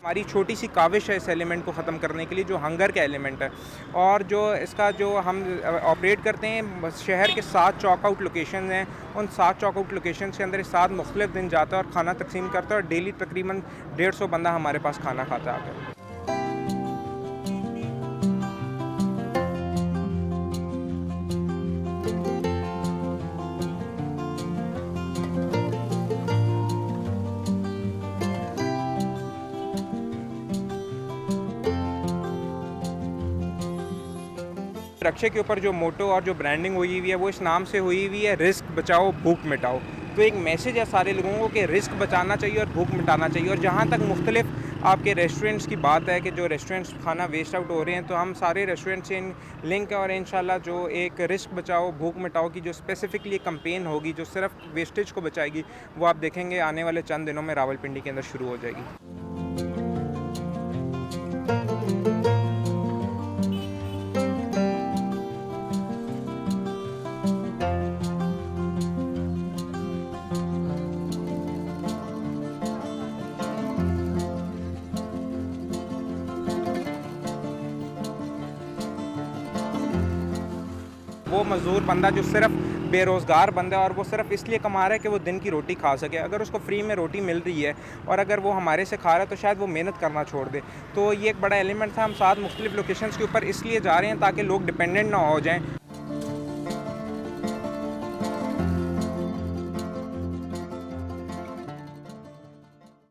हमारी छोटी सी काविश है इस एलिमेंट को ख़त्म करने के लिए, जो हंगर का एलिमेंट है। और जो इसका जो हम ऑपरेट करते हैं, शहर के 7 चॉकआउट लोकेशन हैं। उन 7 चॉकआउट लोकेशन के अंदर 7 मुख्तलिफ दिन जाता है और खाना तकसीम करता है, और डेली तकरीबन 150 बंदा हमारे पास खाना खाता है आकर। रक्षे के ऊपर जो मोटो और जो ब्रांडिंग हुई हुई है, वो इस नाम से हुई हुई है, रिस्क बचाओ भूख मिटाओ। तो एक मैसेज है सारे लोगों को कि रिस्क बचाना चाहिए और भूख मिटाना चाहिए। और जहाँ तक मुख्तलिफ आपके रेस्टोरेंट्स की बात है कि जो रेस्टोरेंट्स खाना वेस्ट आउट हो रहे हैं, तो हम सारे रेस्टोरेंट से लिंक है, और इंशाल्लाह जो एक रिस्क बचाओ भूख मिटाओ की जो स्पेसिफिकली कंपेन होगी, जो सिर्फ वेस्टेज को बचाएगी, वो आप देखेंगे आने वाले चंद दिनों में रावलपिंडी के अंदर शुरू हो जाएगी। वो मज़दूर बंदा जो सिर्फ बेरोज़गार बंदा है, और वो सिर्फ इसलिए कमा रहा है कि वो दिन की रोटी खा सके, अगर उसको फ्री में रोटी मिल रही है और अगर वो हमारे से खा रहा है, तो शायद वो मेहनत करना छोड़ दे। तो ये एक बड़ा एलिमेंट था। हम 7 मुख्तलिफ लोकेशंस के ऊपर इसलिए जा रहे हैं ताकि लोग डिपेंडेंट ना हो जाएं